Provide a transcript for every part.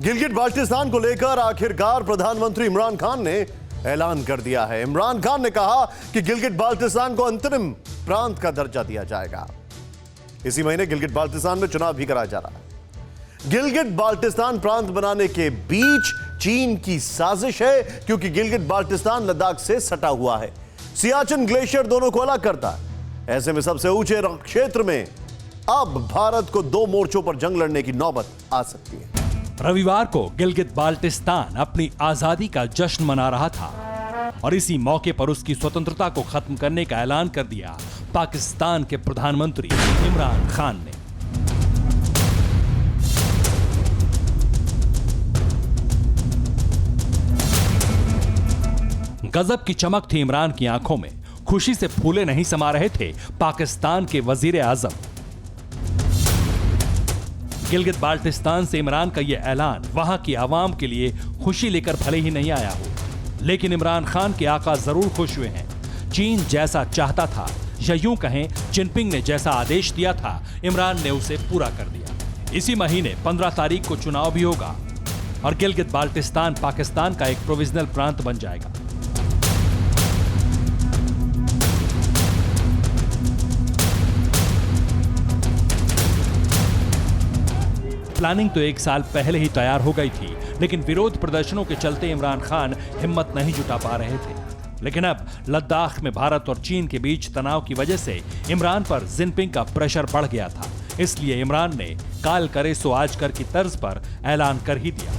गिलगिट बाल्टिस्तान को लेकर आखिरकार प्रधानमंत्री इमरान खान ने ऐलान कर दिया है। इमरान खान ने कहा कि गिलगिट बाल्टिस्तान को अंतरिम प्रांत का दर्जा दिया जाएगा। इसी महीने गिलगिट बाल्टिस्तान में चुनाव भी कराया जा रहा है। गिलगिट बाल्टिस्तान प्रांत बनाने के बीच चीन की साजिश है, क्योंकि गिलगिट बाल्टिस्तान लद्दाख से सटा हुआ है। सियाचिन ग्लेशियर दोनों को अलग करता है। ऐसे में सबसे ऊंचे क्षेत्र में अब भारत को दो मोर्चों पर जंग लड़ने की नौबत आ सकती है। रविवार को गिलगित बाल्टिस्तान अपनी आजादी का जश्न मना रहा था और इसी मौके पर उसकी स्वतंत्रता को खत्म करने का ऐलान कर दिया पाकिस्तान के प्रधानमंत्री इमरान खान ने। गजब की चमक थी इमरान की आंखों में। खुशी से फूले नहीं समा रहे थे पाकिस्तान के वजीर आजम। गिलगित बाल्टिस्तान से इमरान का यह ऐलान वहां की आवाम के लिए खुशी लेकर भले ही नहीं आया हो, लेकिन इमरान खान के आका जरूर खुश हुए हैं। चीन जैसा चाहता था, या यूं कहें जिनपिंग ने जैसा आदेश दिया था, इमरान ने उसे पूरा कर दिया। इसी महीने 15 तारीख को चुनाव भी होगा और गिलगित बाल्टिस्तान पाकिस्तान का एक प्रोविजनल प्रांत बन जाएगा। प्लानिंग तो एक साल पहले ही तैयार हो गई थी, लेकिन विरोध प्रदर्शनों के चलते इमरान खान हिम्मत नहीं जुटा पा रहे थे। लेकिन अब लद्दाख में भारत और चीन के बीच तनाव की वजह से इमरान पर जिनपिंग का प्रेशर बढ़ गया था। इसलिए इमरान ने काल करे सो आज कर की तर्ज पर ऐलान कर ही दिया।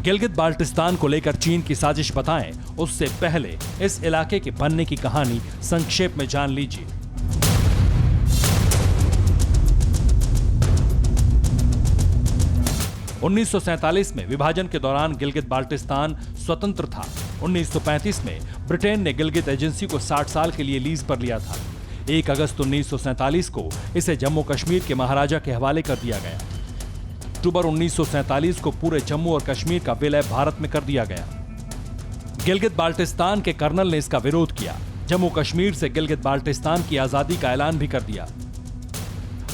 गिलगित बाल्टिस्तान को लेकर चीन की साजिश बताएं, उससे पहले इस इलाके के बनने की कहानी संक्षेप में जान लीजिए। (1947) में विभाजन के दौरान गिलगित बाल्टिस्तान स्वतंत्र था। 1935 में ब्रिटेन ने गिलगित एजेंसी को 60 साल के लिए लीज पर लिया था। 1 अगस्त 1947 को इसे जम्मू कश्मीर के महाराजा के हवाले कर दिया गया। अक्टूबर 1947 को पूरे जम्मू और कश्मीर का विलय भारत में कर दिया गया। गिलगित बाल्टिस्तान के कर्नल ने इसका विरोध किया। जम्मू कश्मीर से गिलगित बाल्टिस्तान की आजादी का ऐलान भी कर दिया।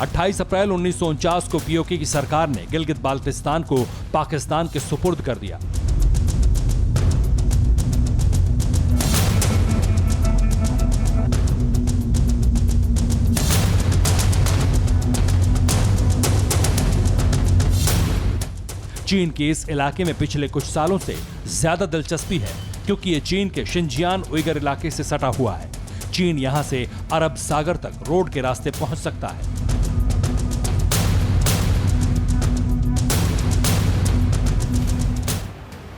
28 अप्रैल 1949 को पीओके की सरकार ने गिलगित बाल्टिस्तान को पाकिस्तान के सुपुर्द कर दिया। चीन की इस इलाके में पिछले कुछ सालों से ज्यादा दिलचस्पी है, क्योंकि ये चीन के शिनजियान उइगर इलाके से सटा हुआ है। चीन यहां से अरब सागर तक रोड के रास्ते पहुंच सकता है।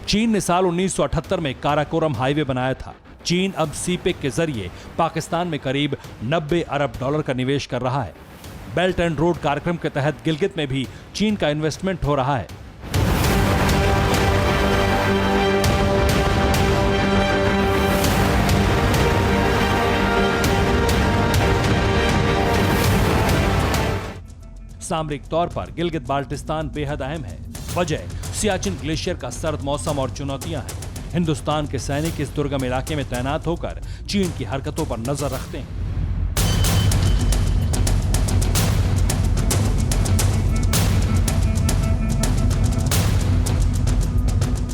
चीन ने साल 1978 में काराकोरम हाईवे बनाया था। चीन अब सीपेक के जरिए पाकिस्तान में करीब 90 अरब डॉलर का निवेश कर रहा है। बेल्ट एंड रोड कार्यक्रम के तहत गिलगित में भी चीन का इन्वेस्टमेंट हो रहा है। सामरिक तौर पर गिलगित बाल्टिस्तान बेहद अहम है। वजह सियाचिन ग्लेशियर का सर्द मौसम और चुनौतियां हैं। हिंदुस्तान के सैनिक इस दुर्गम इलाके में तैनात होकर चीन की हरकतों पर नजर रखते हैं।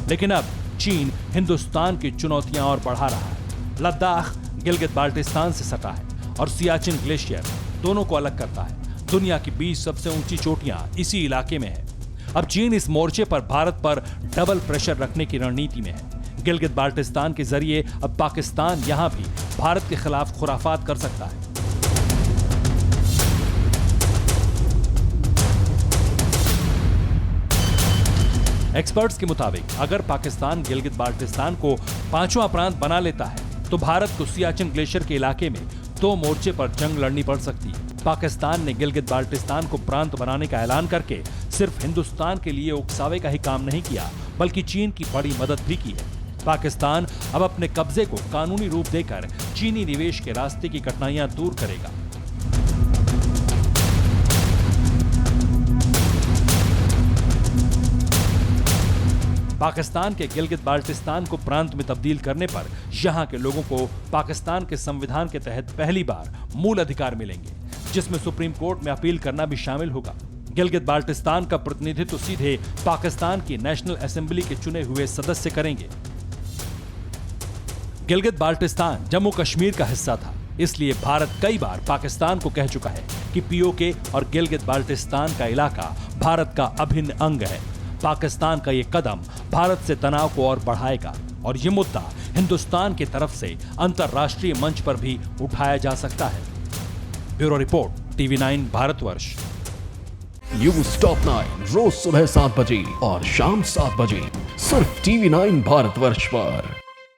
लेकिन अब चीन हिंदुस्तान की चुनौतियां और बढ़ा रहा है। लद्दाख गिलगित बाल्टिस्तान से सटा है और सियाचिन ग्लेशियर दोनों को अलग करता है। दुनिया की 20 सबसे ऊंची चोटियां इसी इलाके में है। अब चीन इस मोर्चे पर भारत पर डबल प्रेशर रखने की रणनीति में है। गिलगित बाल्टिस्तान के जरिए अब पाकिस्तान यहां भी भारत के खिलाफ खुराफात कर सकता है। एक्सपर्ट्स के मुताबिक अगर पाकिस्तान गिलगित बाल्टिस्तान को 5वां प्रांत बना लेता है तो भारत को सियाचिन ग्लेशियर के इलाके में 2 मोर्चे पर जंग लड़नी पड़ सकती है। पाकिस्तान ने गिलगित बाल्टिस्तान को प्रांत बनाने का ऐलान करके सिर्फ हिंदुस्तान के लिए उकसावे का ही काम नहीं किया, बल्कि चीन की बड़ी मदद भी की है। पाकिस्तान अब अपने कब्जे को कानूनी रूप देकर चीनी निवेश के रास्ते की कठिनाइयां दूर करेगा। पाकिस्तान के गिलगित बाल्टिस्तान को प्रांत में तब्दील करने पर यहां के लोगों को पाकिस्तान के संविधान के तहत पहली बार मूल अधिकार मिलेंगे, जिसमें सुप्रीम कोर्ट में अपील करना भी शामिल होगा। गिलगित बाल्टिस्तान का प्रतिनिधित्व सीधे पाकिस्तान की नेशनल असेंबली के चुने हुए सदस्य करेंगे। गिलगित बाल्टिस्तान जम्मू कश्मीर का हिस्सा था, इसलिए भारत कई बार पाकिस्तान को कह चुका है कि पीओके और गिलगित बाल्टिस्तान का इलाका भारत का अभिन्न अंग है। पाकिस्तान का ये कदम भारत से तनाव को और बढ़ाएगा और ये मुद्दा हिंदुस्तान की तरफ से अंतर्राष्ट्रीय मंच पर भी उठाया जा सकता है। Bureau report, TV9 Bharatvarsh. News top 9 रोज सुबह 7 बजे और शाम 7 बजे सिर्फ TV9 भारतवर्ष पर।